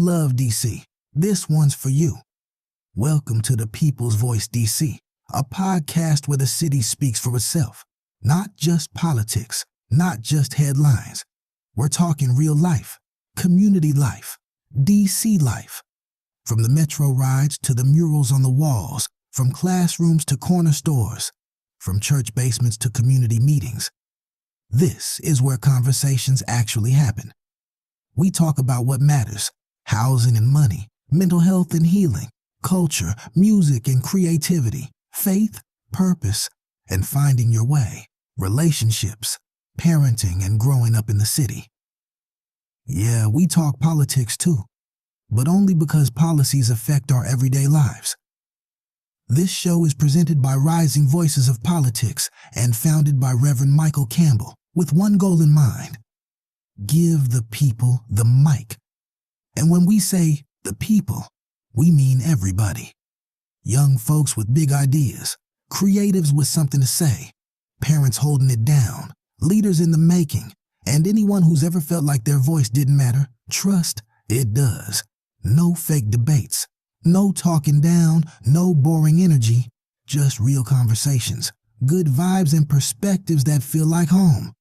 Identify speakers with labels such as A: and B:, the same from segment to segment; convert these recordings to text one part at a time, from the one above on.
A: love DC, this one's for you. Welcome to the People's Voice DC, a podcast where the city speaks for itself. Not just politics, not just headlines. We're talking real life, community life, DC life. From the metro rides to the murals on the walls, from classrooms to corner stores, from church basements to community meetings. This is where conversations actually happen. We talk about what matters: housing and money, mental health and healing, culture, music and creativity, faith, purpose, and finding your way, relationships, parenting, and growing up in the city. Yeah, we talk politics too, but only because policies affect our everyday lives. This show is presented by Rising Voices of Politics and founded by Reverend Michael Campbell with one goal in mind: give the people the mic. And when we say the people, we mean everybody. Young folks with big ideas, creatives with something to say, parents holding it down, leaders in the making, and anyone who's ever felt like their voice didn't matter. Trust, it does. No fake debates, no talking down, no boring energy, just real conversations, good vibes and perspectives that feel like home.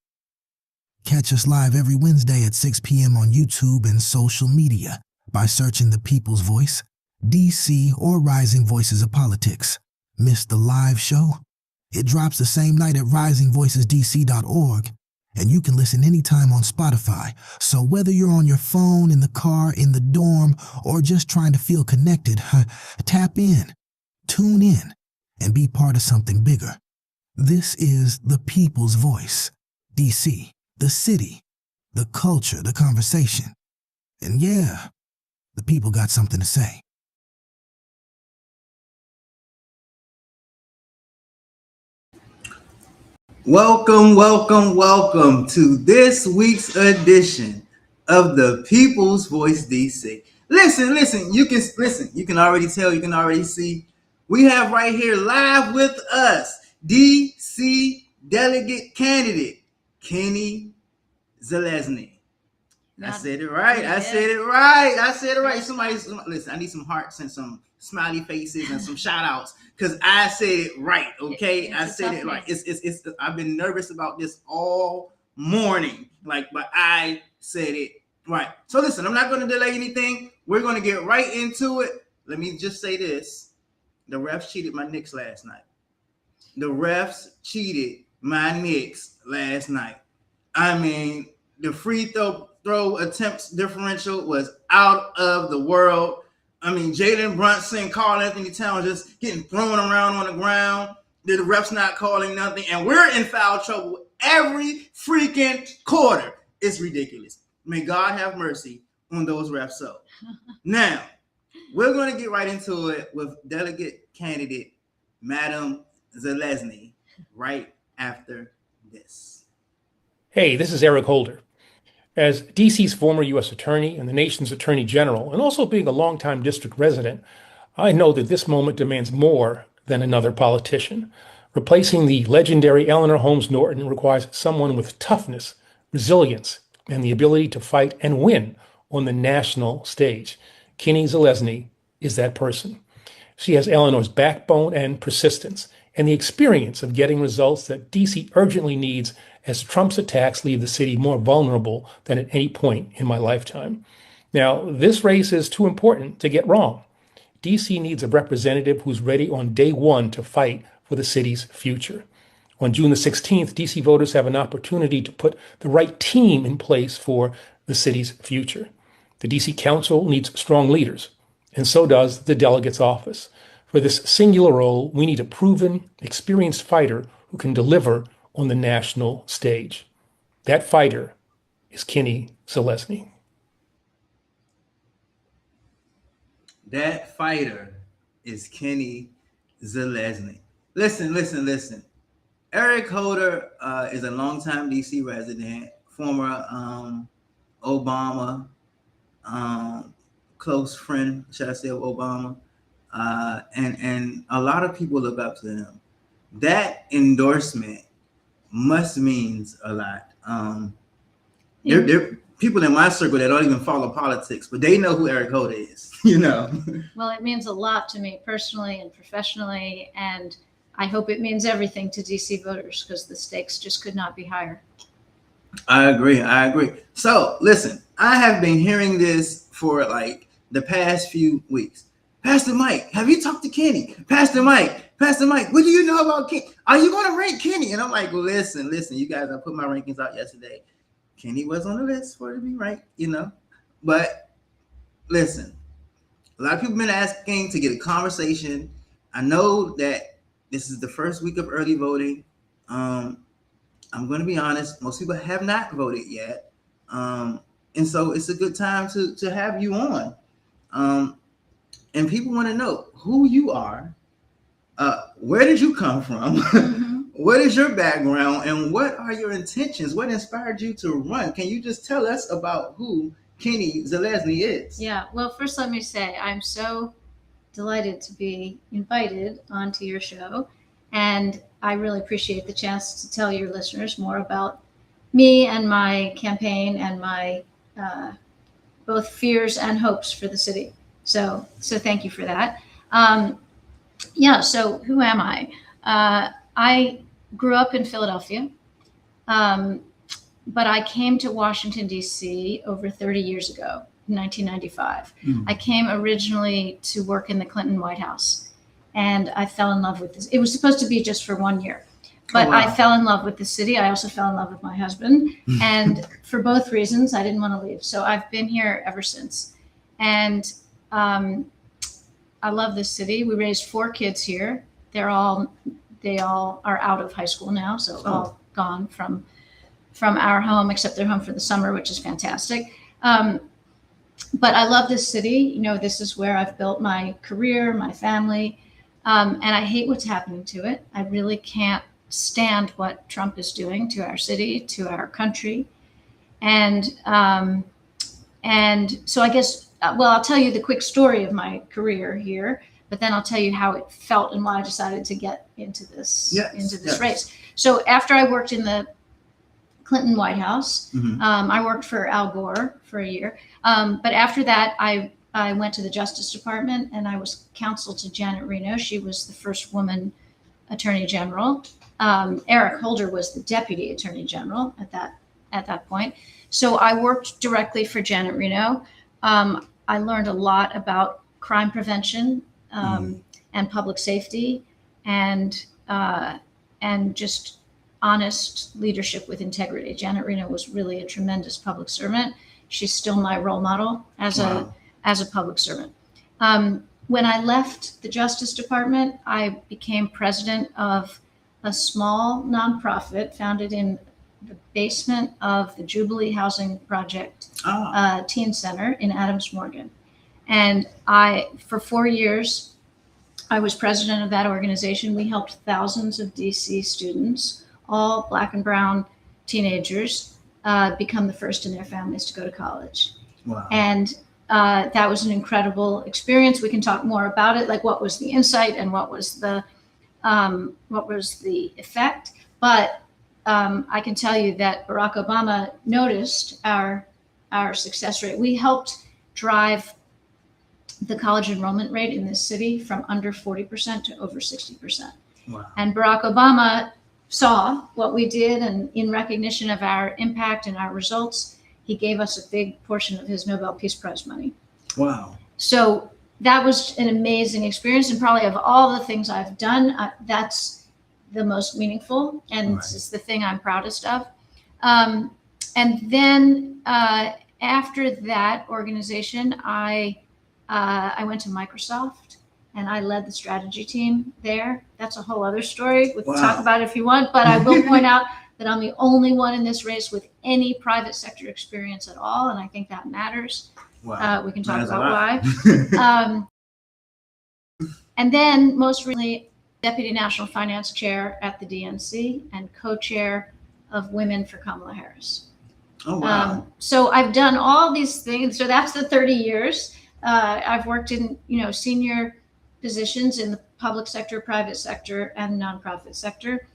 A: Catch us live every Wednesday at 6 p.m. on YouTube and social media by searching The People's Voice, DC, or Rising Voices of Politics. Miss the live show? It drops the same night at risingvoicesdc.org, and you can listen anytime on Spotify. So whether you're on your phone, in the car, in the dorm, or just trying to feel connected, tap in, tune in, and be part of something bigger. This is The People's Voice, DC, the city, the culture, the conversation. And yeah, the people got something to say.
B: Welcome to this week's edition of the People's Voice DC. Listen, you can already tell, you can already see. We have right here live with us DC delegate candidate Kenny Zelezny. I said it right. Somebody, listen, I need some hearts and some smiley faces and some shout outs because I said it right, okay? I said it right. It's I've been nervous about this all morning, but I said it right. So listen, I'm not going to delay anything. We're going to get right into it. Let me just say this. The refs cheated my Knicks last night. I mean, the free throw attempts differential was out of the world. I mean, Jalen Brunson, Karl Anthony Towns just getting thrown around on the ground. The refs not calling nothing, and we're in foul trouble every freaking quarter. It's ridiculous. May God have mercy on those refs. So now we're going to get right into it with delegate candidate Madam Zelezny right after this.
C: Hey, this is Eric Holder. As DC's former U.S. Attorney and the nation's Attorney General, and also being a longtime district resident, I know that this moment demands more than another politician. Replacing the legendary Eleanor Holmes Norton requires someone with toughness, resilience, and the ability to fight and win on the national stage. Kenny Zelezny is that person. She has Eleanor's backbone and persistence, and the experience of getting results that DC urgently needs as Trump's attacks leave the city more vulnerable than at any point in my lifetime. Now, this race is too important to get wrong. DC needs a representative who's ready on day one to fight for the city's future. On June the 16th, DC voters have an opportunity to put the right team in place for the city's future. The DC Council needs strong leaders, and so does the delegate's office. For this singular role, we need a proven, experienced fighter who can deliver on the national stage. That fighter is Kenny Zelezny.
B: That fighter is Kenny Zelezny. Listen. Eric Holder is a longtime DC resident, former Obama close friend, should I say, of Obama, and a lot of people look up to him. That endorsement must means a lot. people in my circle that don't even follow politics, but they know who Eric Holder is, you know.
D: Well, it means a lot to me personally and professionally, and I hope it means everything to DC voters because the stakes just could not be higher.
B: I agree. So listen, I have been hearing this for like the past few weeks. Pastor Mike, have you talked to Kenny? Pastor Mike, what do you know about Kenny? Are you going to rank Kenny? And I'm like, listen, you guys, I put my rankings out yesterday. Kenny was on the list for it to be ranked, you know. But listen, a lot of people have been asking to get a conversation. I know that this is the first week of early voting. I'm going to be honest, most people have not voted yet. And so it's a good time to have you on. And people want to know who you are, where did you come from,
D: Mm-hmm.
B: what is your background, and what are your intentions? What inspired you to run? Can you just tell us about who Kenny Zelezny is?
D: Yeah, well, first let me say I'm so delighted to be invited onto your show, and I really appreciate the chance to tell your listeners more about me and my campaign and my both fears and hopes for the city. So thank you for that. So who am I? I grew up in Philadelphia, but I came to Washington, D.C. over 30 years ago, in 1995. I came originally to work in the Clinton White House, and I fell in love with this. It was supposed to be just for 1 year, but
B: Oh, wow.
D: I fell in love with the city. I also fell in love with my husband, and for both reasons, I didn't want to leave. So I've been here ever since. And I love this city. We raised 4 kids here. They all are out of high school now, so all gone from our home, except they're home for the summer, which is fantastic. But I love this city. You know, this is where I've built my career, my family, and I hate what's happening to it. I really can't stand what Trump is doing to our city, to our country, and so I guess. I'll tell you the quick story of my career here, but then I'll tell you how it felt and why I decided to get into this race. So after I worked in the Clinton White House, I worked for Al Gore for a year. But after that, I went to the Justice Department and I was counsel to Janet Reno. She was the first woman attorney general. Eric Holder was the deputy attorney general at that point. So I worked directly for Janet Reno. I learned a lot about crime prevention and public safety and just honest leadership with integrity. Janet Reno was really a tremendous public servant. She's still my role model as a public servant. When I left the Justice Department, I became president of a small nonprofit founded in the basement of the Jubilee Housing Project Teen Center in Adams Morgan. And for 4 years, I was president of that organization. We helped thousands of DC students, all Black and brown teenagers, become the first in their families to go to college.
B: Wow.
D: And that was an incredible experience. We can talk more about it, like what was the insight and what was the effect. But I can tell you that Barack Obama noticed our success rate. We helped drive the college enrollment rate in this city from under 40% to over 60%.
B: Wow.
D: And Barack Obama saw what we did, and in recognition of our impact and our results, he gave us a big portion of his Nobel Peace Prize money.
B: Wow.
D: So that was an amazing experience, and probably of all the things I've done, that's the most meaningful, and it's the thing I'm proudest of. And then after that organization, I went to Microsoft and I led the strategy team there. That's a whole other story. We can talk about it if you want, but I will point out that I'm the only one in this race with any private sector experience at all, and I think that matters.
B: Wow.
D: We can talk about why. And then most recently, Deputy National Finance Chair at the DNC and co-chair of Women for Kamala Harris.
B: Oh, wow.
D: So I've done all these things. So that's the 30 years. I've worked in, senior positions in the public sector, private sector, and nonprofit sector.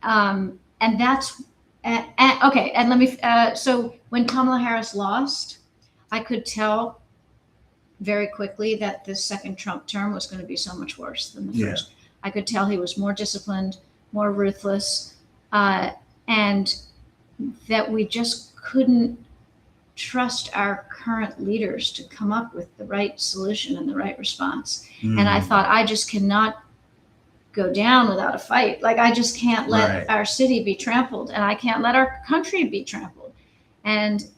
D: And Okay, and let me. So when Kamala Harris lost, I could tell very quickly that the second Trump term was going to be so much worse than the first. I could tell he was more disciplined, more ruthless, and that we just couldn't trust our current leaders to come up with the right solution and the right response. And I thought, I just cannot go down without a fight. Like, I just can't let our city be trampled, and I can't let our country be trampled. And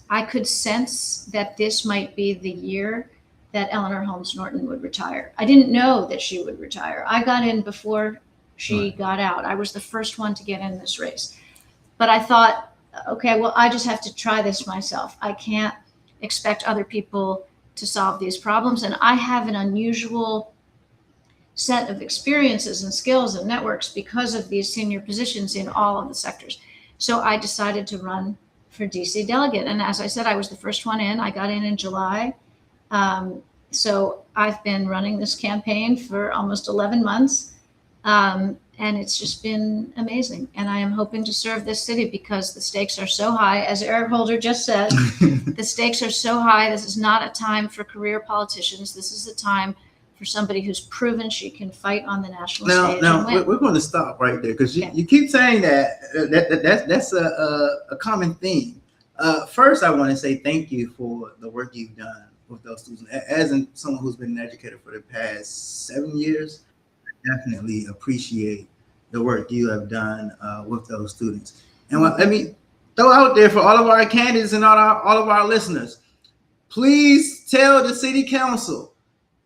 D: I could sense that this might be the year that Eleanor Holmes Norton would retire. I didn't know that she would retire. I got in before she got out. I was the first one to get in this race. But I thought, okay, well, I just have to try this myself. I can't expect other people to solve these problems. And I have an unusual set of experiences and skills and networks because of these senior positions in all of the sectors. So I decided to run for DC delegate. And as I said, I was the first one in. I got in July. So I've been running this campaign for almost 11 months. And it's just been amazing. And I am hoping to serve this city because the stakes are so high. As Eric Holder just said, the stakes are so high. This is not a time for career politicians. This is a time for somebody who's proven she can fight on the national stage.
B: Now we're going to stop right there because you keep saying that's a common theme. First, I want to say thank you for the work you've done with those students. As someone who's been an educator for the past 7 years, I definitely appreciate the work you have done with those students. And let me throw out there for all of our candidates and all of our listeners, please tell the city council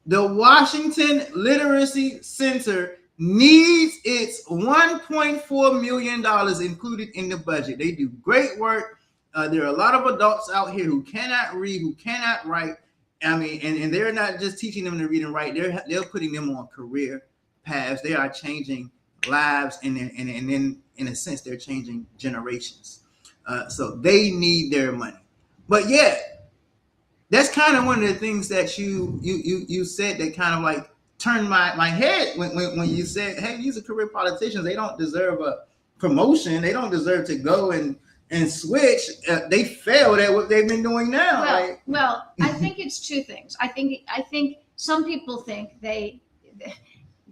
B: the Washington Literacy Center needs its $1.4 million included in the budget. They do great work. There are a lot of adults out here who cannot read, who cannot write. I mean, and they're not just teaching them to read and write. They're putting them on career paths. They are changing lives, and then in a sense, they're changing generations. So they need their money. But yeah, that's kind of one of the things that you said that kind of like turned my head when you said, hey, these are career politicians. They don't deserve a promotion. They don't deserve to go and switch. They failed at what they've been doing now.
D: Well, I think it's two things. I think some people think they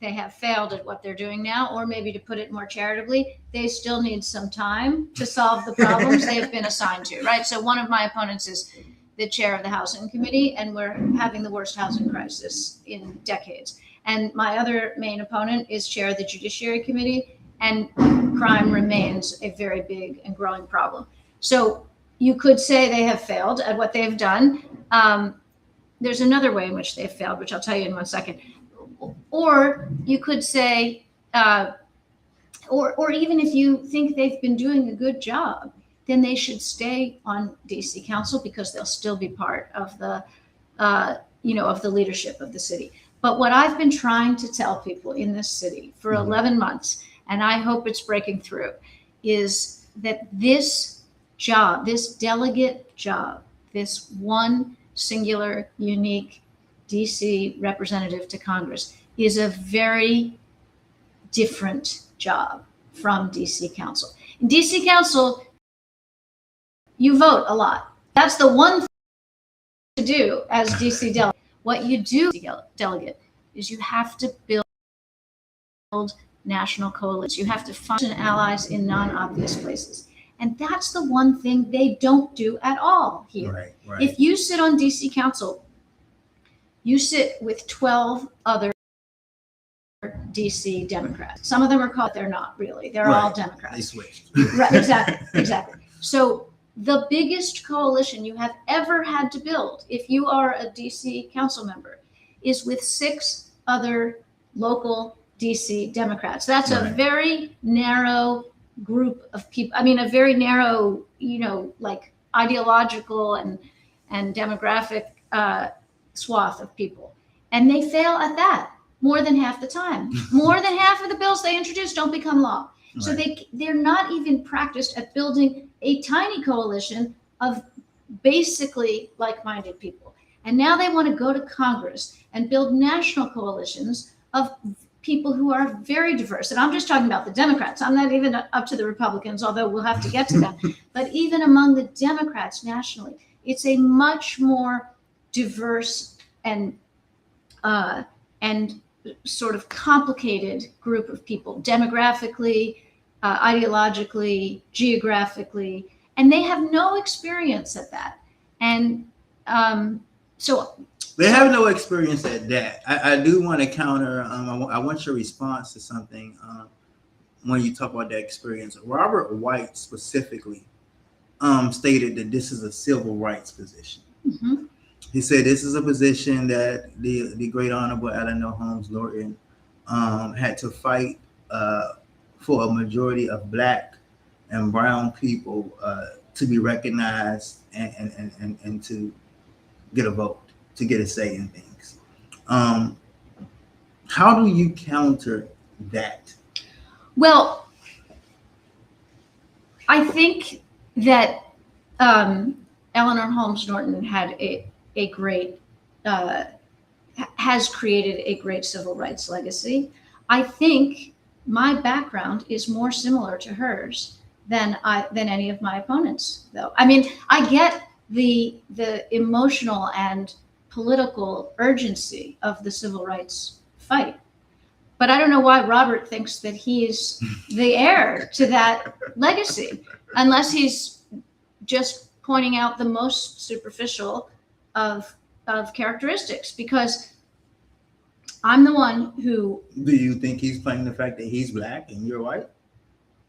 D: have failed at what they're doing now, or maybe to put it more charitably, they still need some time to solve the problems they've been assigned to, right? So one of my opponents is the chair of the Housing Committee, and we're having the worst housing crisis in decades. And my other main opponent is chair of the Judiciary Committee, and crime remains a very big and growing problem. So you could say they have failed at what they've done. There's another way in which they've failed, which I'll tell you in 1 second. Or you could say, or even if you think they've been doing a good job, then they should stay on DC Council because they'll still be part of the, of the leadership of the city. But what I've been trying to tell people in this city for 11 months, and I hope it's breaking through, is that this job, this delegate job, this one singular, unique DC representative to Congress is a very different job from DC Council. In DC Council, you vote a lot. That's the one thing to do as DC delegate. What you do as delegate is you have to build national coalitions. You have to function allies in non-obvious places. And that's the one thing they don't do at all here. Right. If you sit on DC Council, you sit with 12 other DC Democrats. Some of them are called, they're not really. They're all Democrats.
B: They switched.
D: Right, exactly. So the biggest coalition you have ever had to build, if you are a DC council member, is with 6 other local DC Democrats. That's a very narrow group of people. I mean, a very narrow, like ideological and demographic swath of people. And they fail at that more than half the time. More than half of the bills they introduce don't become law. Right. So they're not even practiced at building a tiny coalition of basically like-minded people. And now they want to go to Congress and build national coalitions of people who are very diverse. And I'm just talking about the Democrats. I'm not even up to the Republicans, although we'll have to get to them. But even among the Democrats nationally, it's a much more diverse and sort of complicated group of people, demographically, ideologically, geographically, and they have no experience at that. And so
B: they have no experience at that. I do want to counter. I want your response to something when you talk about that experience. Robert White specifically stated that this is a civil rights position.
D: Mm-hmm.
B: He said this is a position that the great honorable Eleanor Holmes Norton had to fight for a majority of Black and brown people to be recognized and to get a vote, to get a say in things. How do you counter that?
D: Well, I think that Eleanor Holmes Norton had a great, has created a great civil rights legacy. I think my background is more similar to hers than any of my opponents, though. I mean, I get the emotional and political urgency of the civil rights fight, but I don't know why Robert thinks that he's the heir to that legacy, unless he's just pointing out the most superficial of characteristics, because I'm the one who.
B: Do you think he's playing the fact that he's Black and you're white?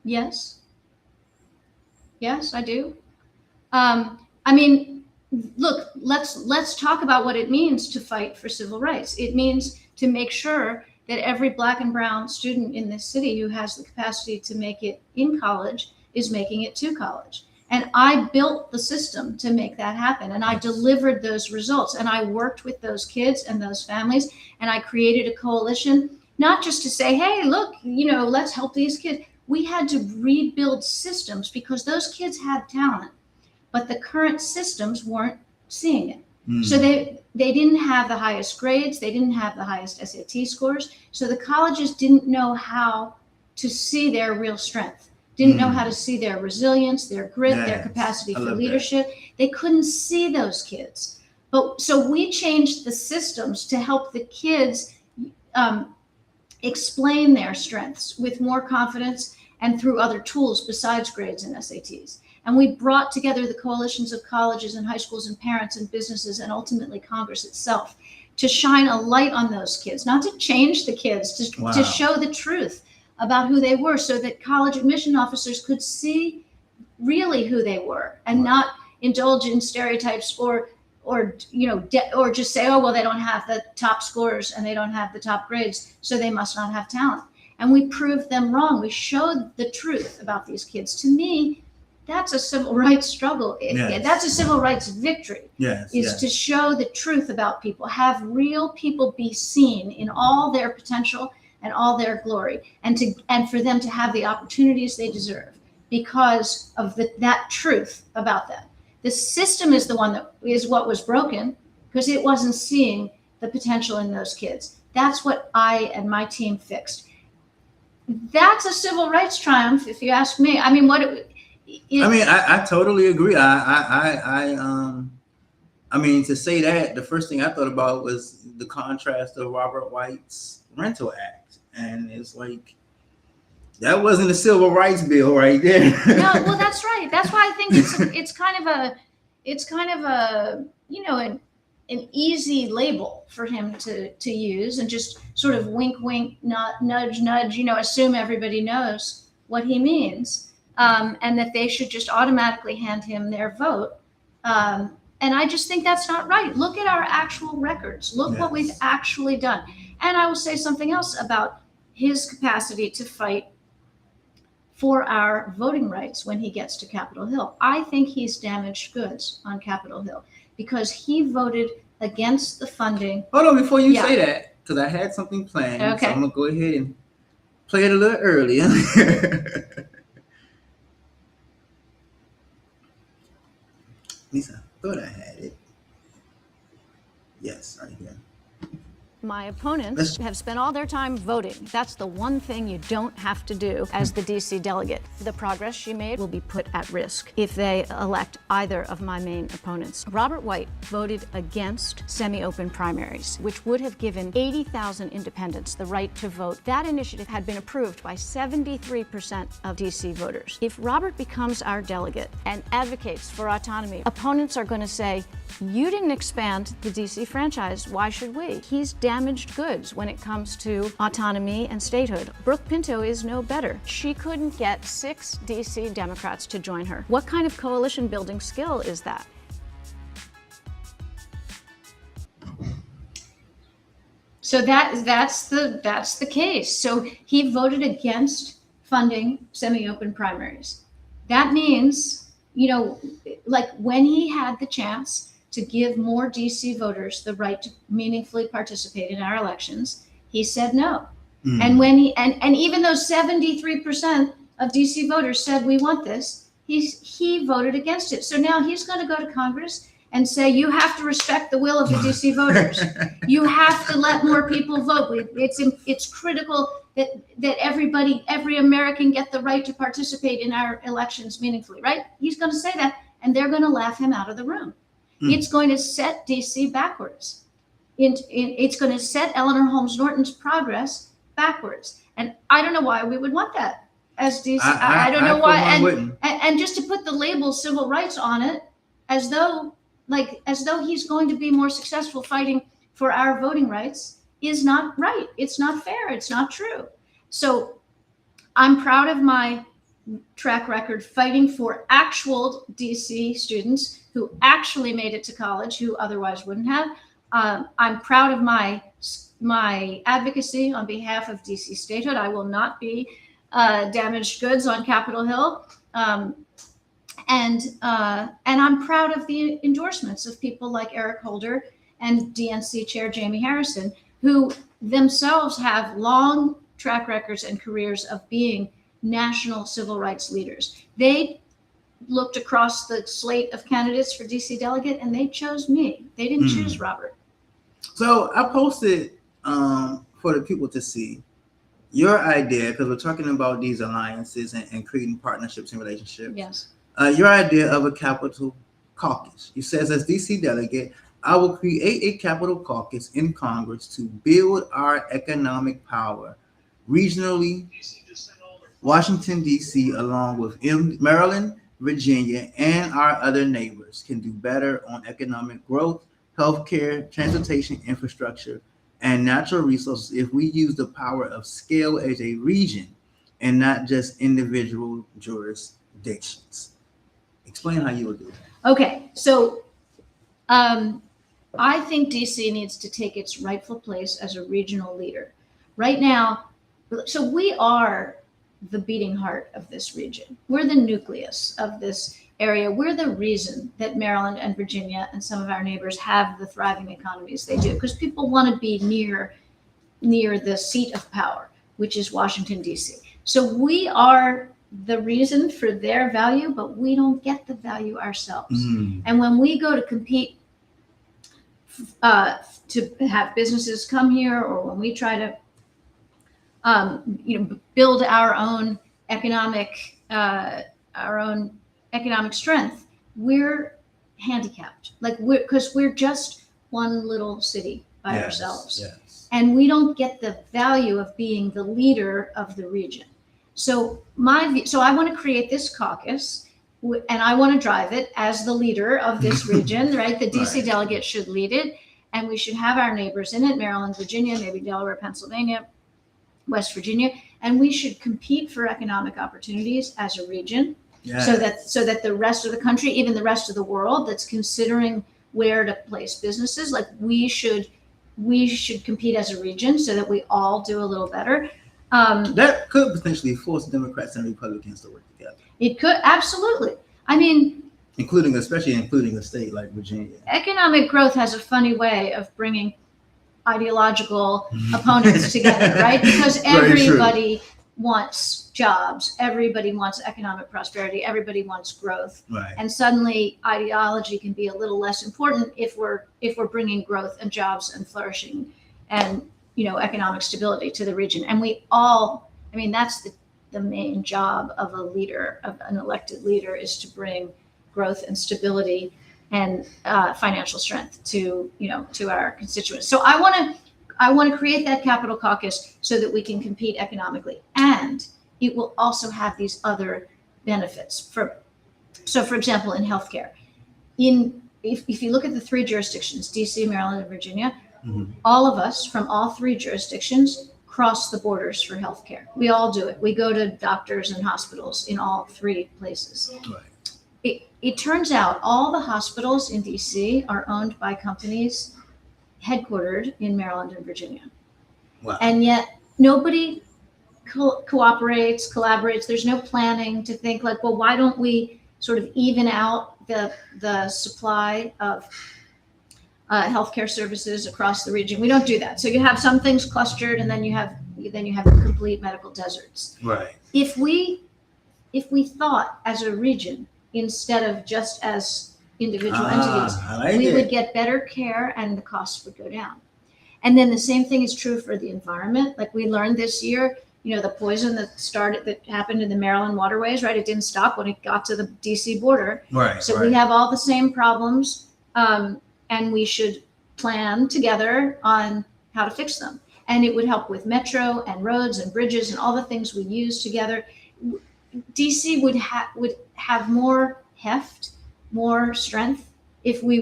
D: Yes, I do. I mean, look, let's talk about what it means to fight for civil rights. It means to make sure that every Black and brown student in this city who has the capacity to make it in college is making it to college. And I built the system to make that happen. And I delivered those results. And I worked with those kids and those families. And I created a coalition, not just to say, hey, look, let's help these kids. We had to rebuild systems because those kids had talent, but the current systems weren't seeing it. So they didn't have the highest grades. They didn't have the highest SAT scores. So the colleges didn't know how to see their real strength, didn't know how to see their resilience, their grit, their capacity for leadership. That. They couldn't see those kids. But so we changed the systems to help the kids explain their strengths with more confidence and through other tools besides grades and SATs. And we brought together the coalitions of colleges and high schools and parents and businesses and ultimately Congress itself to shine a light on those kids, not to change the kids, to show the truth about who they were so that college admission officers could see really who they were and not indulge in stereotypes or just say, oh, well, they don't have the top scores and they don't have the top grades, so they must not have talent. And we proved them wrong. We showed the truth about these kids. To me, that's a civil rights struggle.
B: Yes.
D: That's a civil rights victory. To show the truth about people, have real people be seen in all their potential and all their glory, and for them to have the opportunities they deserve because of that truth about them. The system is the one that is what was broken because it wasn't seeing the potential in those kids. That's what I and my team fixed. That's a civil rights triumph, if you ask me. I mean, I totally agree.
B: I mean, to say that, the first thing I thought about was the contrast of Robert White's Rental Act, and it's like that wasn't a civil rights bill right there.
D: No, well, that's right. That's why I think it's kind of a an easy label for him to use and just sort of wink, wink, nudge, nudge. Assume everybody knows what he means. And that they should just automatically hand him their vote. And I just think that's not right. Look at our actual records. Look what we've actually done. And I will say something else about his capacity to fight for our voting rights when he gets to Capitol Hill. I think he's damaged goods on Capitol Hill because he voted against the funding.
B: Hold on, before you say that, because I had something planned. Okay. So I'm going to go ahead and play it a little earlier. At least I thought I had it. Yes, right here.
D: My opponents have spent all their time voting. That's the one thing you don't have to do as the DC delegate. The progress she made will be put at risk if they elect either of my main opponents. Robert White voted against semi-open primaries, which would have given 80,000 independents the right to vote. That initiative had been approved by 73% of DC voters. If Robert becomes our delegate and advocates for autonomy, opponents are going to say, you didn't expand the DC franchise, why should we? He's damaged goods when it comes to autonomy and statehood. Brooke Pinto is no better. She couldn't get 6 DC Democrats to join her. What kind of coalition building skill is that? So that's the case. So he voted against funding semi-open primaries. That means, like when he had the chance to give more DC voters the right to meaningfully participate in our elections, he said no. And when and even though 73% of DC voters said we want this, he voted against it. So now he's going to go to Congress and say, you have to respect the will of the DC voters. You have to let more people vote. It's critical that every American get the right to participate in our elections meaningfully, right? He's going to say that, and they're going to laugh him out of the room. It's going to set DC backwards. It's going to set Eleanor Holmes Norton's progress backwards. And I don't know why we would want that as DC. I don't know why. And just to put the label civil rights on it, as though he's going to be more successful fighting for our voting rights, is not right. It's not fair. It's not true. So I'm proud of my track record fighting for actual DC students who actually made it to college, who otherwise wouldn't have. I'm proud of my advocacy on behalf of DC statehood. I will not be damaged goods on Capitol Hill. And I'm proud of the endorsements of people like Eric Holder and DNC Chair Jamie Harrison, who themselves have long track records and careers of being national civil rights leaders. They looked across the slate of candidates for DC delegate and they chose me. They didn't choose Robert.
B: So I posted for the people to see your idea, because we're talking about these alliances and creating partnerships and relationships.
D: Yes.
B: Your idea of a Capitol caucus. You says, as DC delegate, I will create a Capitol caucus in Congress to build our economic power regionally. Washington, D.C., along with Maryland, Virginia, and our other neighbors, can do better on economic growth, healthcare, transportation infrastructure, and natural resources if we use the power of scale as a region and not just individual jurisdictions. Explain how you would do that.
D: Okay, so I think DC needs to take its rightful place as a regional leader. Right now, so we are the beating heart of this region. We're the nucleus of this area. We're the reason that Maryland and Virginia and some of our neighbors have the thriving economies they do, because people want to be near the seat of power, which is Washington, D.C. So we are the reason for their value, but we don't get the value ourselves. And when we go to compete to have businesses come here, or when we try to build our own economic strength, we're handicapped. Because we're just one little city by ourselves, and we don't get the value of being the leader of the region. So I want to create this caucus, and I want to drive it as the leader of this region. Right, the DC delegate should lead it, and we should have our neighbors in it: Maryland, Virginia, maybe Delaware, Pennsylvania, West Virginia, and we should compete for economic opportunities as a region, so that the rest of the country, even the rest of the world that's considering where to place businesses, like we should compete as a region so that we all do a little better.
B: That could potentially force Democrats and Republicans to work together.
D: It could, absolutely. I mean,
B: especially including a state like Virginia.
D: Economic growth has a funny way of bringing ideological opponents together, right? Because everybody wants jobs, everybody wants economic prosperity, everybody wants growth, and suddenly ideology can be a little less important if we're bringing growth and jobs and flourishing and economic stability to the region. And we all, that's the main job of a leader, of an elected leader, is to bring growth and stability and financial strength to our constituents. So I want to create that Capital Caucus so that we can compete economically, and it will also have these other benefits. For example, in healthcare, if you look at the three jurisdictions, DC, Maryland, and Virginia, all of us from all three jurisdictions cross the borders for healthcare. We all do it. We go to doctors and hospitals in all three places. Right. It turns out all the hospitals in DC are owned by companies headquartered in Maryland and Virginia. Wow. And yet nobody collaborates. There's no planning to think like, well, why don't we sort of even out the supply of healthcare services across the region? We don't do that. So you have some things clustered, and then you have complete medical deserts.
B: Right.
D: If we thought as a region instead of just as individual entities, we would get better care and the costs would go down. And then the same thing is true for the environment. Like we learned this year, the poison that happened in the Maryland waterways, right? It didn't stop when it got to the DC border.
B: Right.
D: So we have all the same problems, and we should plan together on how to fix them. And it would help with metro and roads and bridges and all the things we use together. DC would have more heft, more strength if we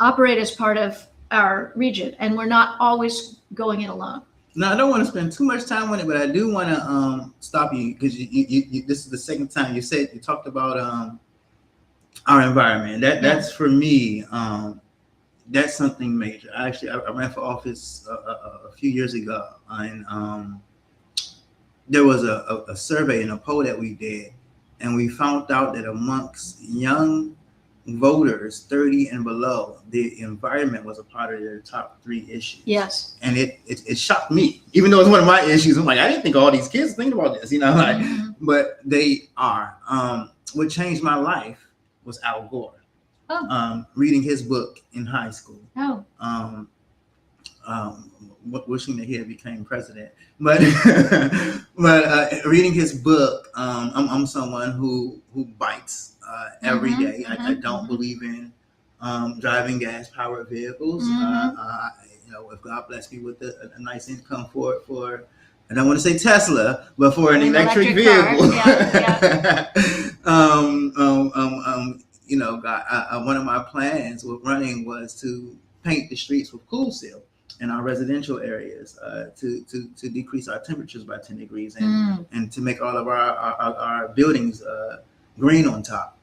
D: operate as part of our region, and we're not always going it alone.
B: Now, I don't want to spend too much time on it, but I do want to stop you because you this is the second time you talked about our environment. That's for me. That's something major. I ran for office a few years ago, and there was a survey and a poll that we did, and we found out that amongst young voters 30 and below, the environment was a part of their top 3 issues.
D: Yes.
B: And it shocked me, even though it's one of my issues. I'm like, I didn't think all these kids think about this, but they are. What changed my life was Al Gore. Oh. Reading his book in high school.
D: Oh.
B: Wishing that he had became president, but reading his book, I'm someone who bikes every day. I don't believe in driving gas-powered vehicles. If God bless me with a nice income for I don't want to say Tesla, but for an electric vehicle. One of my plans with running was to paint the streets with Cool Seal in our residential areas to decrease our temperatures by 10 degrees and to make all of our buildings green on top.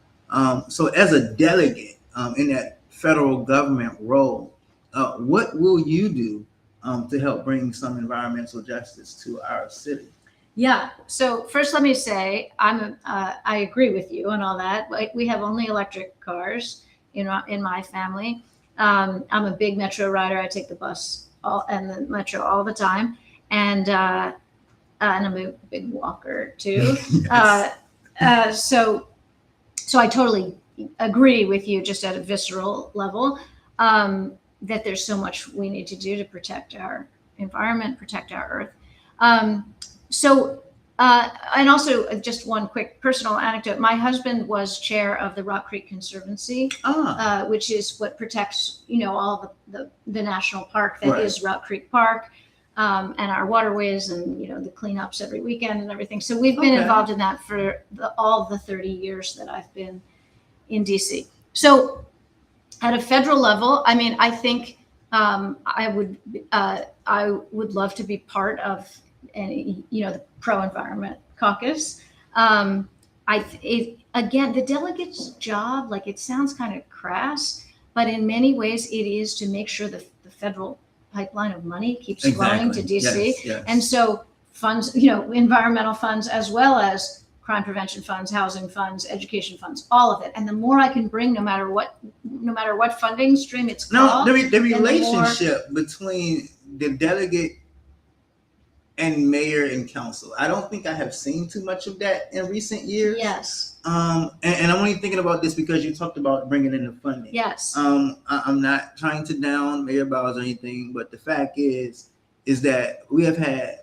B: So as a delegate in that federal government role, what will you do to help bring some environmental justice to our city?
D: Yeah. So first, let me say I agree with you on all that. We have only electric cars in my family. I'm a big metro rider. I take the bus and the metro all the time, and I'm a big walker too. Yes. So I totally agree with you, just at a visceral level, that there's so much we need to do to protect our environment, protect our earth. And also just one quick personal anecdote. My husband was chair of the Rock Creek Conservancy, which is what protects, all the national park that is Rock Creek Park, and our waterways and, the cleanups every weekend and everything. So we've been involved in that for all the 30 years that I've been in DC. So at a federal level, I think I would love to be part of the pro-environment caucus. Again, the delegate's job, it sounds kind of crass, but in many ways it is to make sure the federal pipeline of money keeps flowing to DC. Yes. And so funds, environmental funds, as well as crime prevention funds, housing funds, education funds, all of it. And the more I can bring, no matter what funding stream it's called.
B: No, the relationship between the delegate and mayor and council. I don't think I have seen too much of that in recent years.
D: Yes.
B: And I'm only thinking about this because you talked about bringing in the funding.
D: Yes.
B: I'm not trying to down Mayor Bowles or anything, but the fact is that we have had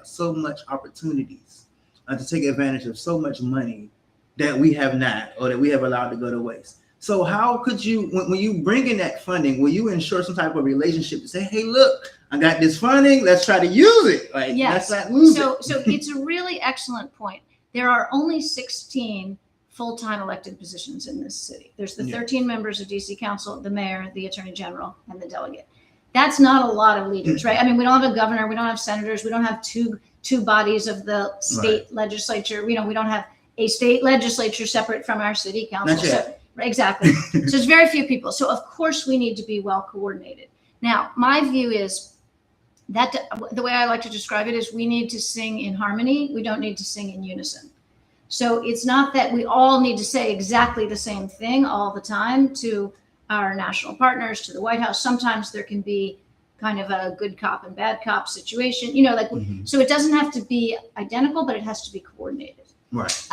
B: so much opportunities to take advantage of so much money that we have not, or that we have allowed to go to waste. So how could you, when you bring in that funding, will you ensure some type of relationship to say, hey, look, I got this funding, let's try to use it. Like,
D: yes.
B: let's not lose
D: so
B: it.
D: So it's a really excellent point. There are only 16 full-time elected positions in this city. There's the 13 members of DC Council, the mayor, the attorney general, and the delegate. That's not a lot of leaders, right? I mean, we don't have a governor, we don't have senators, we don't have two bodies of the state legislature. We don't have a state legislature separate from our city council. So, exactly. So it's very few people. So of course we need to be well coordinated. Now, my view is that the way I like to describe it is we need to sing in harmony. We don't need to sing in unison. So it's not that we all need to say exactly the same thing all the time to our national partners, to the White House. Sometimes there can be kind of a good cop and bad cop situation, so it doesn't have to be identical, but it has to be coordinated.
B: Right.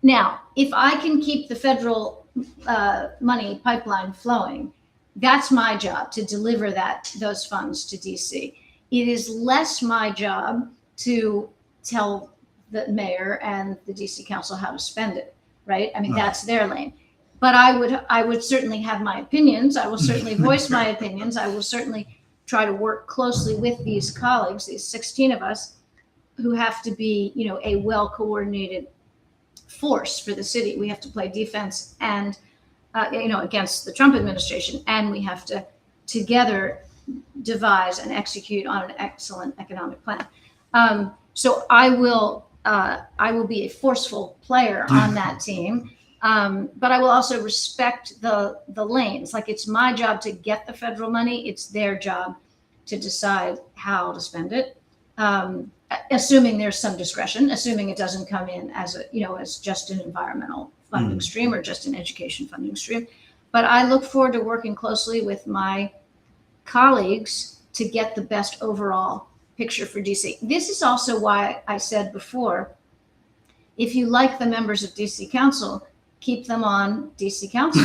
D: Now, if I can keep the federal money pipeline flowing, that's my job to deliver those funds to DC. It is less my job to tell the mayor and the DC council how to spend it, right? I mean, that's their lane. But I would certainly have my opinions. I will certainly voice my opinions. I will certainly try to work closely with these colleagues, these 16 of us, who have to be, a well-coordinated force for the city. We have to play defense and, against the Trump administration, and we have to together devise and execute on an excellent economic plan. So I will be a forceful player on that team, but I will also respect the lanes. Like, it's my job to get the federal money. It's their job to decide how to spend it. Assuming there's some discretion, assuming it doesn't come in as as just an environmental funding stream or just an education funding stream. But I look forward to working closely with my colleagues to get the best overall picture for DC. This is also why I said before, if you like the members of DC Council, keep them on DC Council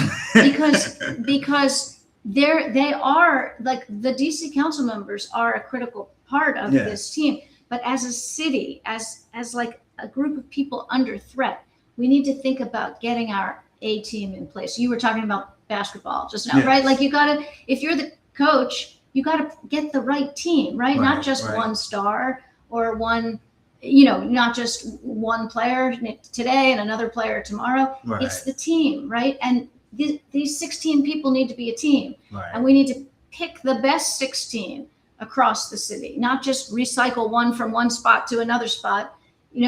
D: because they are, like, the DC Council members are a critical part of this team. But as a city, as like a group of people under threat, we need to think about getting our A team in place. You were talking about basketball just now, right? Like, if you're the coach, you gotta get the right team, right? Not just one star or one, not just one player today and another player tomorrow. Right. It's the team, right? And these 16 people need to be a team. Right. And we need to pick the best 16 across the city, not just recycle one from one spot to another spot. We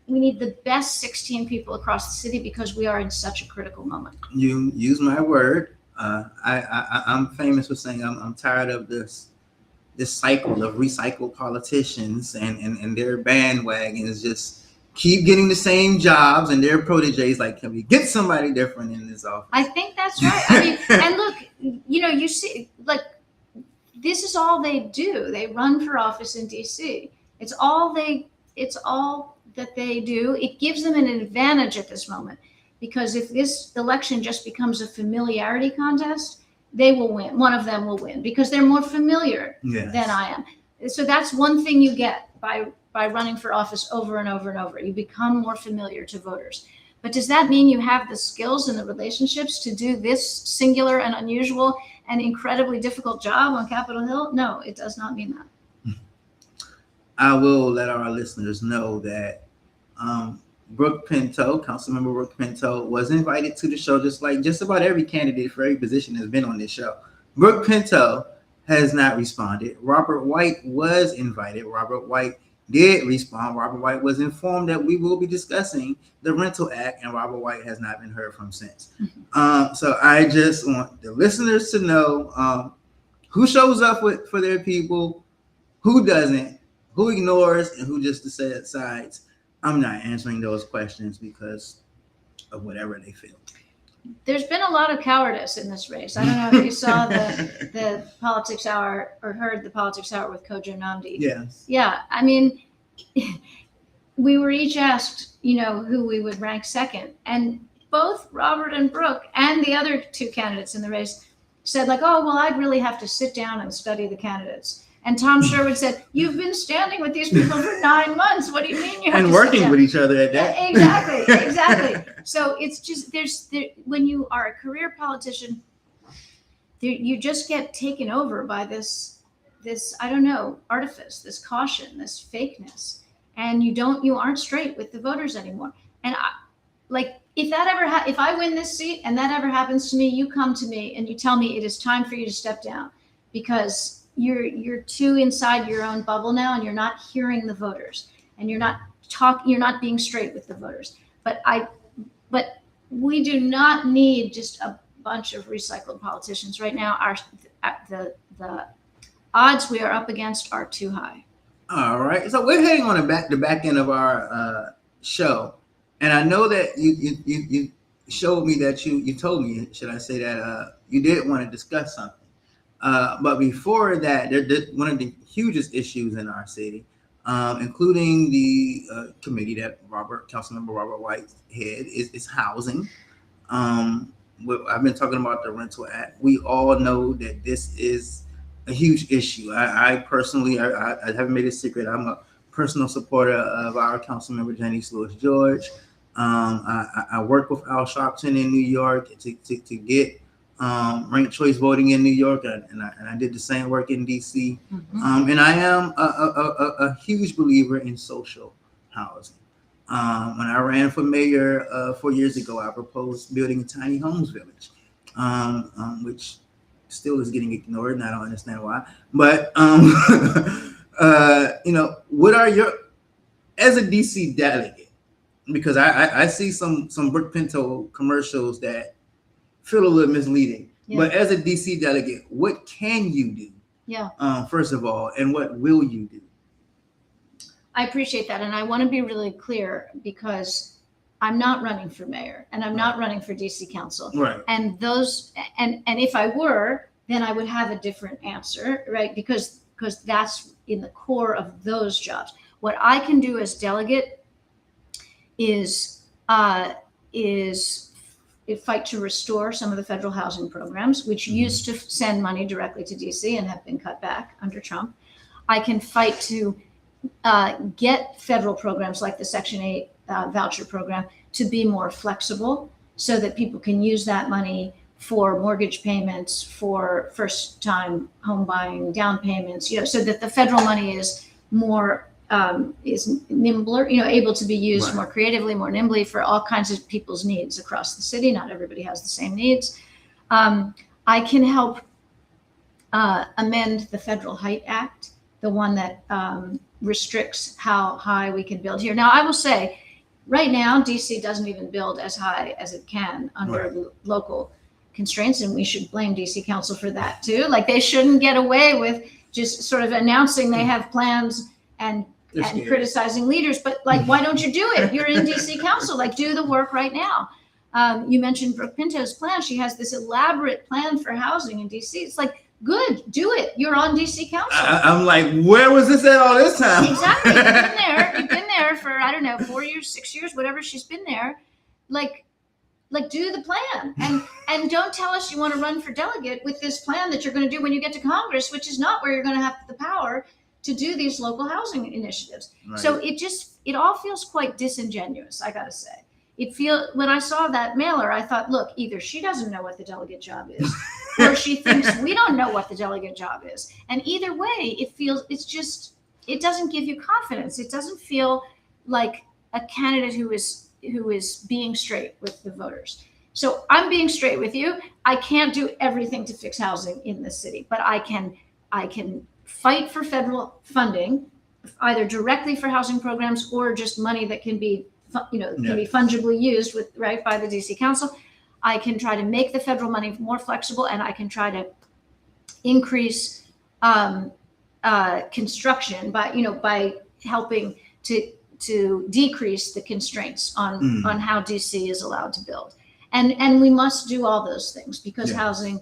D: need the best 16 people across the city because we are in such a critical moment.
B: You use my word. I'm famous for saying I'm tired of this cycle of recycled politicians and their bandwagons just keep getting the same jobs, and their proteges like, can we get somebody different in this office?
D: I think that's right. I mean, and look, you see, like, this is all they do. They run for office in DC. It's all that they do. It gives them an advantage at this moment, because if this election just becomes a familiarity contest, they will win. One of them will win because they're more familiar than I am. So that's one thing you get by running for office over and over and over. You become more familiar to voters. But does that mean you have the skills and the relationships to do this singular and unusual and incredibly difficult job on Capitol Hill? No, it does not mean that.
B: I will let our listeners know that Brooke Pinto, Councilmember Brooke Pinto, was invited to the show, just like just about every candidate for every position has been on this show. Brooke Pinto has not responded. Robert White was invited. Robert White did respond. Robert White was informed that we will be discussing the Rental Act, and Robert White has not been heard from since. So I just want the listeners to know who shows up for their people, who doesn't, who ignores, and who just decides. I'm not answering those questions because of whatever they feel.
D: There's been a lot of cowardice in this race. I don't know if you saw the Politics Hour or heard the Politics Hour with Kojo Nnamdi.
B: Yes.
D: Yeah, I mean, we were each asked, who we would rank second, and both Robert and Brooke and the other two candidates in the race said like, oh, well, I'd really have to sit down and study the candidates. And Tom Sherwood said, you've been standing with these people for 9 months. What do you mean you have
B: and
D: to
B: working
D: sit down?
B: with each other at that?
D: Exactly. So it's just, when you are a career politician, you just get taken over by this, I don't know, artifice, this caution, this fakeness. And you aren't straight with the voters anymore. And if I win this seat and that ever happens to me, you come to me and you tell me it is time for you to step down, because you're too inside your own bubble now, and you're not hearing the voters, and you're not being straight with the voters. But we do not need just a bunch of recycled politicians right now. The odds we are up against are too high.
B: All right, so we're heading on the back end of our show, and I know that you showed me that you told me, should I say, that you did want to discuss something. But before that, one of the hugest issues in our city, including the committee that Councilmember Robert White head, is housing. I've been talking about the Rental Act. We all know that this is a huge issue. I personally, I haven't made a secret, I'm a personal supporter of our Councilmember Janice Lewis George. I work with Al Sharpton in New York to get ranked choice voting in New York, and I did the same work in DC. Mm-hmm. And I am a huge believer in social housing. When I ran for mayor 4 years ago, I proposed building a tiny homes village, which still is getting ignored, and I don't understand why. But what are your, as a DC delegate, because I see some Brooke Pinto commercials that feel a little misleading. Yeah. But as a DC delegate, what can you do?
D: Yeah.
B: First of all, and what will you do?
D: I appreciate that, and I want to be really clear, because I'm not running for mayor, and I'm not running for DC council.
B: Right.
D: And if I were, then I would have a different answer, right? Because that's in the core of those jobs. What I can do as delegate is fight to restore some of the federal housing programs, which used to send money directly to DC and have been cut back under Trump. I can fight to get federal programs like the Section 8 voucher program to be more flexible, so that people can use that money for mortgage payments, for first-time home buying, down payments, so that the federal money is more is nimbler, able to be used
B: right.
D: more creatively, more nimbly for all kinds of people's needs across the city. Not everybody has the same needs. I can help amend the Federal Height Act, the one that restricts how high we can build here. Now, I will say, right now, DC doesn't even build as high as it can under
B: right.
D: the local constraints, and we should blame DC Council for that too. Like, they shouldn't get away with just sort of announcing they have plans and criticizing leaders, but like, why don't you do it? You're in DC Council, like, do the work right now. You mentioned Brooke Pinto's plan. She has this elaborate plan for housing in DC. It's like, good, do it. You're on DC Council.
B: I'm like, where was this at all this time?
D: Exactly. You've been there for, I don't know, 4 years, 6 years, whatever she's been there. Like do the plan, and don't tell us you want to run for delegate with this plan that you're going to do when you get to Congress, which is not where you're going to have the power to do these local housing initiatives. Right. So it all feels quite disingenuous, I gotta say. When I saw that mailer, I thought, look, either she doesn't know what the delegate job is, or she thinks we don't know what the delegate job is. And either way, it doesn't give you confidence. It doesn't feel like a candidate who is being straight with the voters. So I'm being straight with you. I can't do everything to fix housing in this city, but I can fight for federal funding, either directly for housing programs or just money that can be, can be fungibly used by the DC Council. I can try to make the federal money more flexible, and I can try to increase construction by helping to decrease the constraints on how DC is allowed to build. And we must do all those things because
B: Yes.
D: housing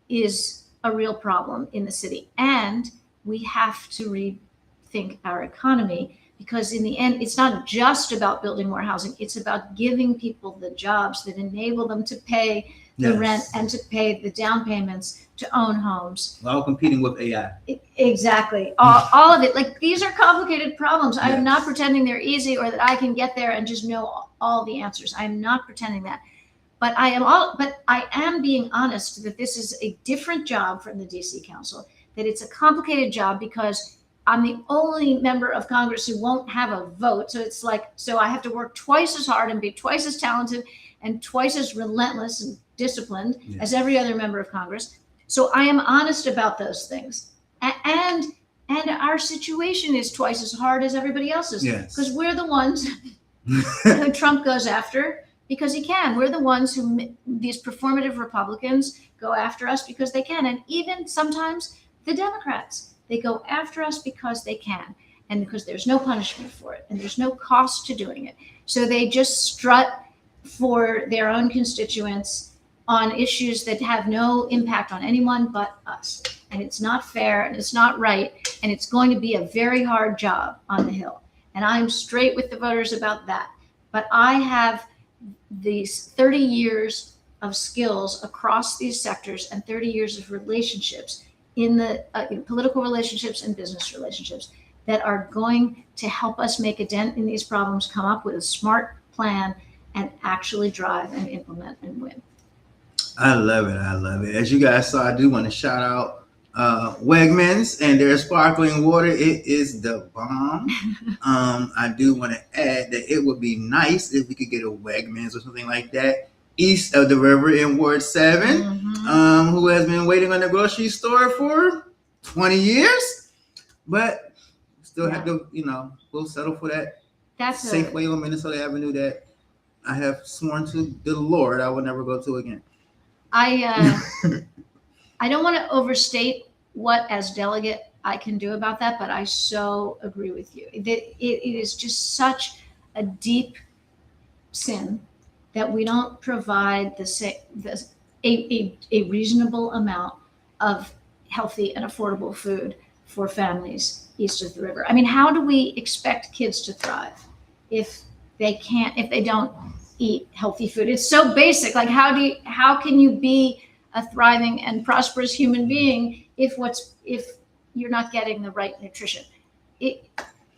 D: is a real problem in the city. And we have to rethink our economy because in the end, it's not just about building more housing. It's about giving people the jobs that enable them to pay the
B: Yes.
D: rent and to pay the down payments to own homes.
B: While competing with AI.
D: Exactly. All of it. Like, these are complicated problems. I am
B: Yes.
D: not pretending they're easy or that I can get there and just know all the answers. I am not pretending that. But I am being honest that this is a different job from the DC Council, that it's a complicated job because I'm the only member of Congress who won't have a vote. So it's like, so I have to work twice as hard and be twice as talented and twice as relentless and disciplined
B: Yeah.
D: as every other member of Congress. So I am honest about those things. And our situation is twice as hard as everybody else's.
B: Yes.
D: Because we're the ones who Trump goes after because he can. We're the ones who, these performative Republicans go after us because they can. And even sometimes the Democrats, they go after us because they can and because there's no punishment for it and there's no cost to doing it. So they just strut for their own constituents on issues that have no impact on anyone but us. And it's not fair and it's not right. And it's going to be a very hard job on the Hill. And I'm straight with the voters about that. But I have these 30 years of skills across these sectors and 30 years of relationships in the political relationships and business relationships that are going to help us make a dent in these problems, come up with a smart plan, and actually drive and implement and win.
B: I love it. I love it. As you guys saw, I do want to shout out Wegmans and their sparkling water. It is the bomb. I do want to add that it would be nice if we could get a Wegmans or something like that east of the river in Ward 7, who has been waiting on the grocery store for 20 years, but still have to, we'll settle for that Safeway on Minnesota Avenue that I have sworn to the Lord I will never go to again.
D: I don't want to overstate what, as delegate, I can do about that, but I so agree with you. It is just such a deep sin that we don't provide a reasonable amount of healthy and affordable food for families east of the river. I mean, how do we expect kids to thrive if they don't eat healthy food? It's so basic. Like, how can you be a thriving and prosperous human being if you're not getting the right nutrition?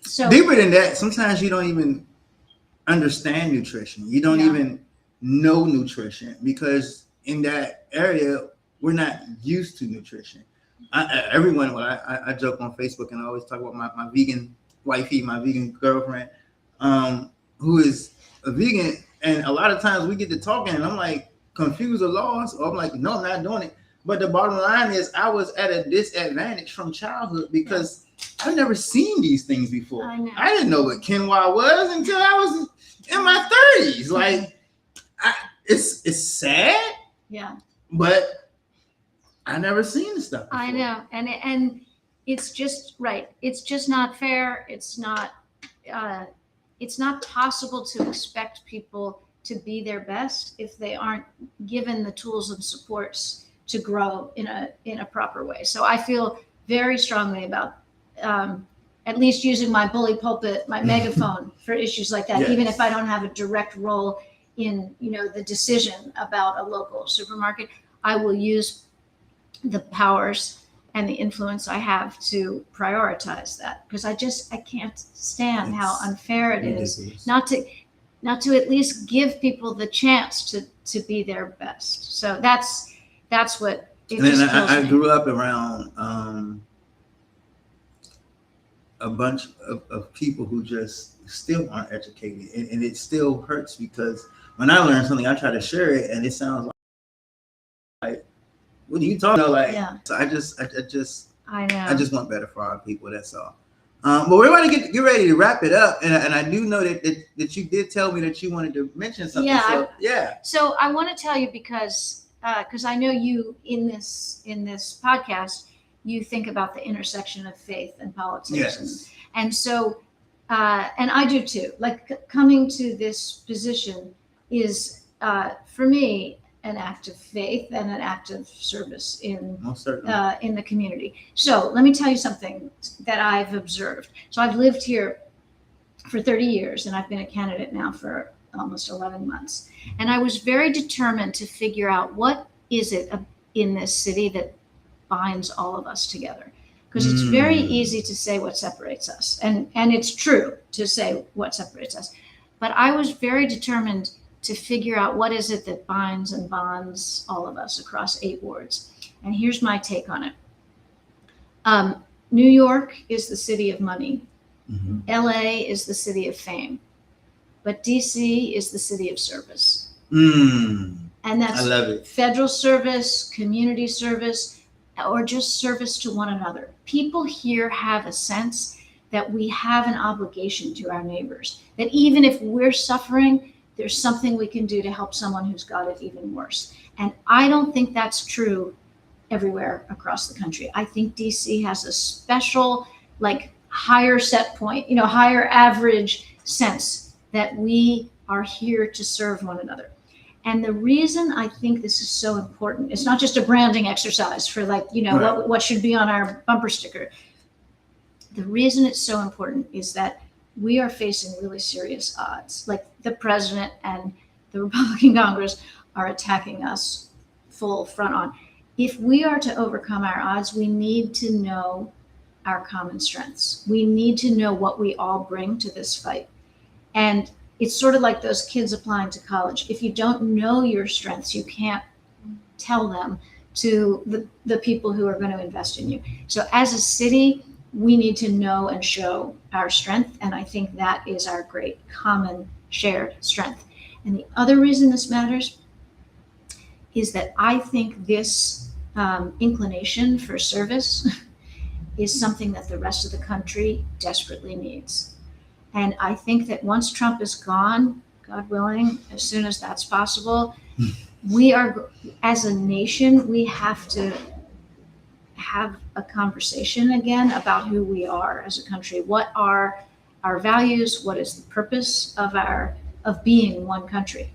D: So
B: deeper than that, sometimes you don't even understand nutrition. You don't even know nutrition because in that area we're not used to nutrition. I joke on Facebook and I always talk about my vegan wifey, my vegan girlfriend, who is a vegan, and a lot of times we get to talking and I'm like confused or lost, or I'm like, no, I'm not doing it. But the bottom line is I was at a disadvantage from childhood because I've never seen these things before. I didn't know what quinoa was until I was in my 30s. Like, it's sad.
D: Yeah.
B: But I never seen this stuff before.
D: I know. And it's just right. It's just not fair. It's not possible to expect people to be their best if they aren't given the tools and supports to grow in a proper way. So I feel very strongly about at least using my bully pulpit, my megaphone for issues like that, even if I don't have a direct role in the decision about a local supermarket. I will use the powers and the influence I have to prioritize that, because I can't stand how unfair it is not to at least give people the chance to be their best. So that's what it
B: and
D: just
B: then I
D: me.
B: grew up around a bunch of people who just still aren't educated, and it still hurts because when I learn something, I try to share it, and it sounds like what are you talking about? Like, so I just want better for our people. That's all. But we're going to get ready to wrap it up, and I do know that you did tell me that you wanted to mention something.
D: So I want to tell you because I know you in this podcast, you think about the intersection of faith and politics.
B: Yes.
D: And so, and I do too. Like, coming to this position is for me, an act of faith and an act of service in the community. So let me tell you something that I've observed. So I've lived here for 30 years, and I've been a candidate now for almost 11 months. And I was very determined to figure out what is it in this city that binds all of us together. Because it's very easy to say what separates us. And it's true to say what separates us. But I was very determined to figure out what is it that binds and bonds all of us across 8 wards. And here's my take on it. New York is the city of money. Mm-hmm. LA is the city of fame. But DC is the city of service. And that's federal service, community service, or just service to one another. People here have a sense that we have an obligation to our neighbors, that even if we're suffering, there's something we can do to help someone who's got it even worse. And I don't think that's true everywhere across the country. I think DC has a special, like, higher set point, higher average sense that we are here to serve one another. And the reason I think this is so important, it's not just a branding exercise for what should be on our bumper sticker. The reason it's so important is that we are facing really serious odds. Like, the president and the Republican Congress are attacking us full front on. If we are to overcome our odds, we need to know our common strengths. We need to know what we all bring to this fight. And it's sort of like those kids applying to college. If you don't know your strengths, you can't tell them to the people who are going to invest in you. So as a city, we need to know and show our strength. And I think that is our great common shared strength. And the other reason this matters is that I think this inclination for service is something that the rest of the country desperately needs. And I think that once Trump is gone, God willing, as soon as that's possible, we are, as a nation, we have to have a conversation again about who we are as a country. What are our values? What is the purpose of being one country?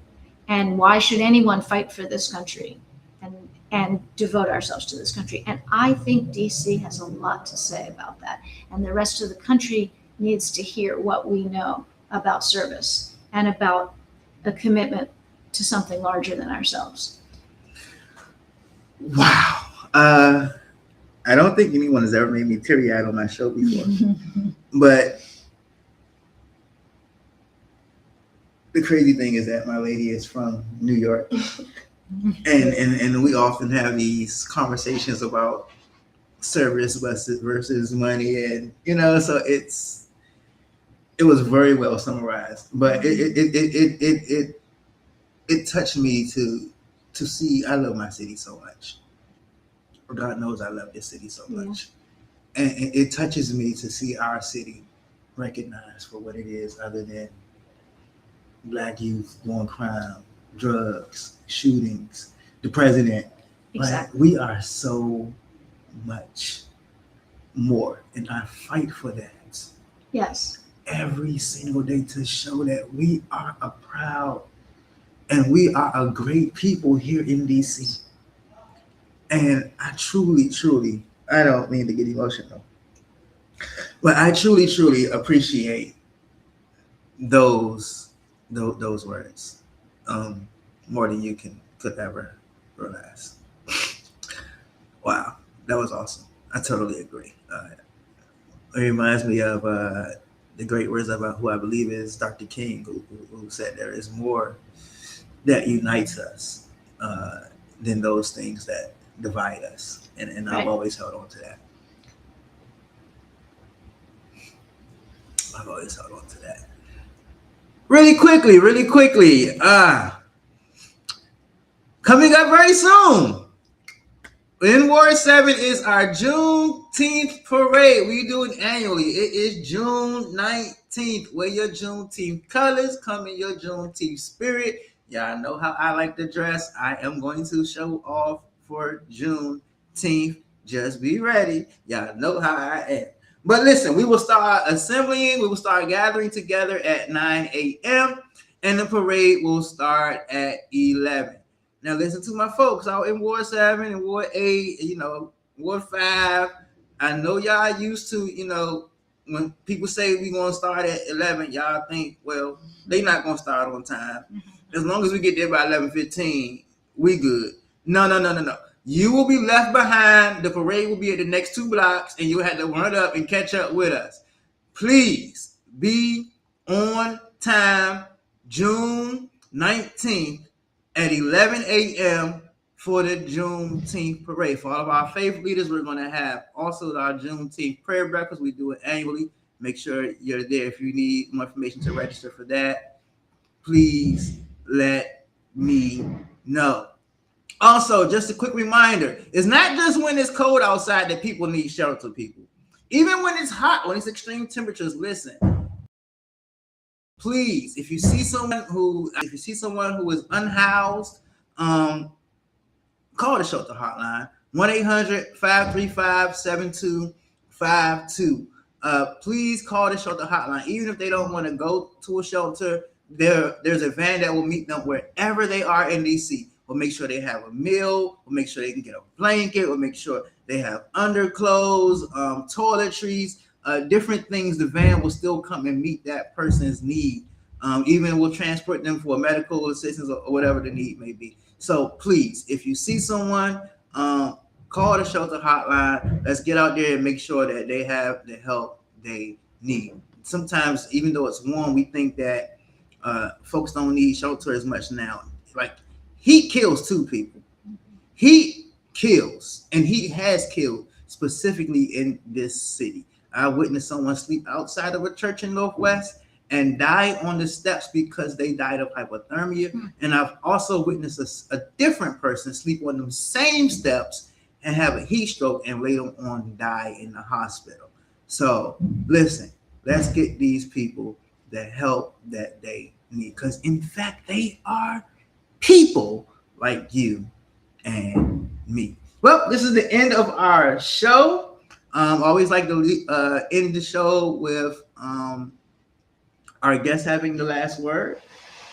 D: And why should anyone fight for this country and devote ourselves to this country? And I think DC has a lot to say about that. And the rest of the country needs to hear what we know about service and about a commitment to something larger than ourselves.
B: Wow. I don't think anyone has ever made me teary-eyed on my show before. But the crazy thing is that my lady is from New York. And we often have these conversations about service versus money. And, so it was very well summarized, but it touched me to see. I love my city so much. God knows I love this city so much. And it touches me to see our city recognized for what it is, other than Black youth, going crime, drugs, shootings, the president.
D: Exactly.
B: Right? We are so much more, and I fight for that.
D: Yes.
B: Every single day, to show that we are a proud and we are a great people here in DC. And I truly, I don't mean to get emotional, but I truly appreciate those words more than you could ever realize. Wow, that was awesome. I totally agree. It reminds me of the great words about who I believe is Dr. King, who said there is more that unites us than those things that divide us. And I've always held on to that. Really quickly. Coming up very soon, in Ward 7 is our Juneteenth parade. We do it annually. It is June 19th. Wear your Juneteenth colors. Come in your Juneteenth spirit. Y'all know how I like to dress. I am going to show off for Juneteenth. Just be ready. Y'all know how I am. But listen, we will start assembling. We will start gathering together at 9 a.m. and the parade will start at 11. Now listen to my folks out in Ward 7 and Ward 8, Ward 5. I know y'all used to, when people say we're going to start at 11, y'all think, well, they not going to start on time. As long as we get there by 11:15, we good. No. You will be left behind. The parade will be at the next 2 blocks, and you'll have to run up and catch up with us. Please be on time June 19th at 11 a.m. for the Juneteenth parade. For all of our faith leaders, we're going to have also our Juneteenth prayer breakfast. We do it annually. Make sure you're there. If you need more information to register for that, please let me know. Also, just a quick reminder, it's not just when it's cold outside that people need shelter, people. Even when it's hot, when it's extreme temperatures, listen. Please, if you see someone who is unhoused, call the shelter hotline, 1-800-535-7252. Please call the shelter hotline. Even if they don't want to go to a shelter, there's a van that will meet them wherever they are in DC. We'll make sure they have a meal. We'll make sure they can get a blanket. We'll make sure they have underclothes, toiletries, different things. The van will still come and meet that person's need. Even we'll transport them for medical assistance or whatever the need may be. So please, if you see someone, call the shelter hotline. Let's get out there and make sure that they have the help they need. Sometimes, even though it's warm, we think that folks don't need shelter as much now. Like, heat kills too, people. Heat kills, and heat has killed specifically in this city. I witnessed someone sleep outside of a church in Northwest and die on the steps because they died of hypothermia. And I've also witnessed a different person sleep on them same steps and have a heat stroke and later on die in the hospital. So listen, let's get these people the help that they need, because in fact, they are people like you and me. Well, this is the end of our show. I always like to end the show with our guest having the last word.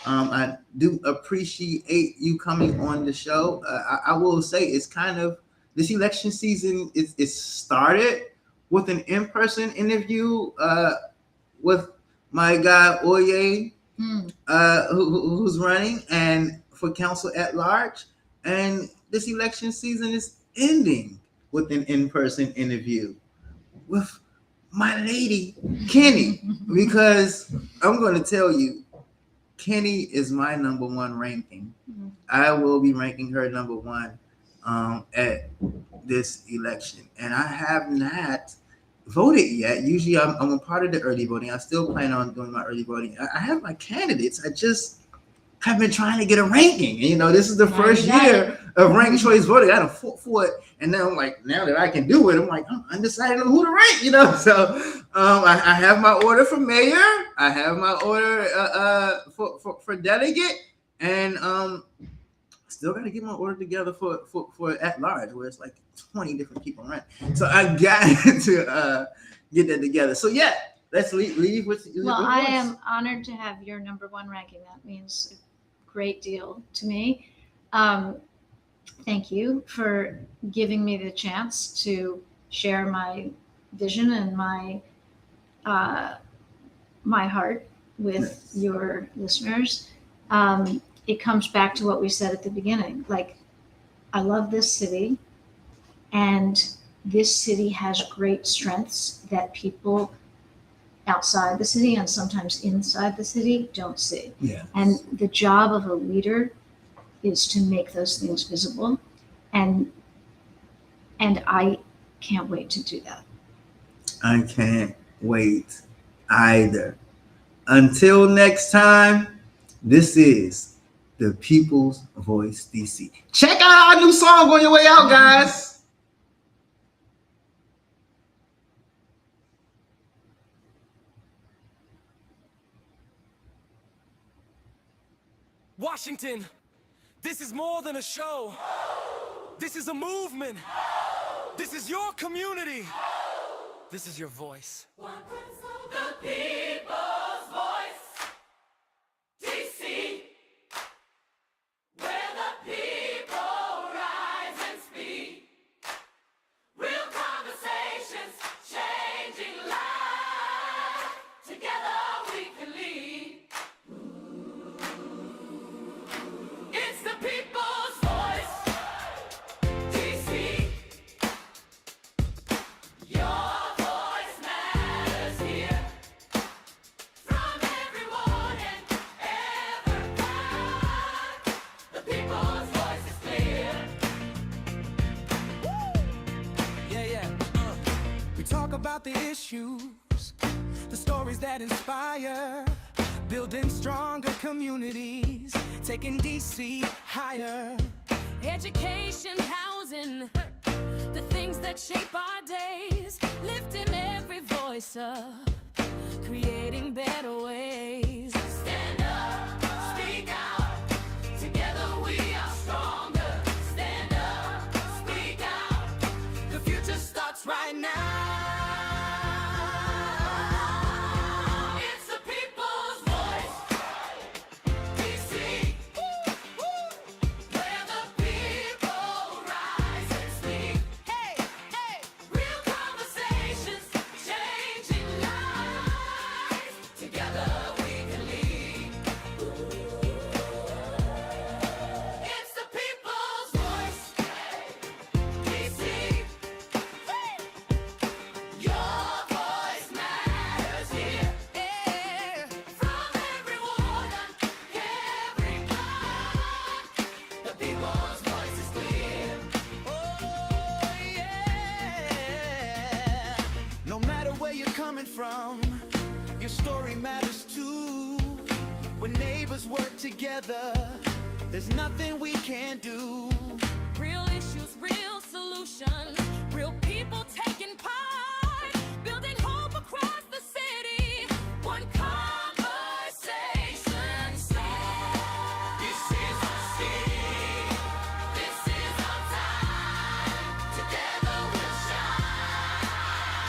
B: I do appreciate you coming on the show. I will say it's kind of, this election season is started with an in-person interview with my guy Oye, who's running and for council at large. And this election season is ending with an in-person interview with my lady, Kenny, because I'm going to tell you, Kenny is my number one ranking. I will be ranking her number one at this election. And I have not voted yet. Usually I'm a part of the early voting. I still plan on doing my early voting. I have my candidates. I just have been trying to get a ranking. And, this is the first year of ranked choice voting. I fought for it. And then I'm like, now that I can do it, I'm like, I'm undecided on who to rank, So I have my order for mayor. I have my order for delegate. And still got to get my order together for at large, where it's like 20 different people running. So I got to get that together. So yeah, let's leave with.
D: Well, I am honored to have your number one ranking. That means a great deal to me. Thank you for giving me the chance to share my vision and my heart with your listeners. It comes back to what we said at the beginning. Like, I love this city, and this city has great strengths that people outside the city and sometimes inside the city don't see.
B: Yeah.
D: And the job of a leader is to make those things visible. And I can't wait to do that.
B: I can't wait either. Until next time, this is the People's Voice DC. Check out our new song on your way out, guys.
E: Washington, this is more than a show. This is a movement. This is your community. This is your voice.
F: The people's voice. DC.
E: We talk about the issues, the stories that inspire, building stronger communities, taking DC higher.
F: Education, housing, the things that shape our days, lifting every voice up, creating better ways. Stand up, speak out, together we are stronger. Stand up, speak out, the future starts right now. It's the people's voice, DC, where the people rise and speak. Hey, hey, real conversations, changing lives. Together we can lead. It's the people's voice, DC. Your voice matters here. From every ward and every block, the people's voice is clear.
E: Oh, yeah. No matter where you're coming from, your story matters too. When neighbors work together, there's nothing we can't do.
F: Real issues, real solutions, real people taking part.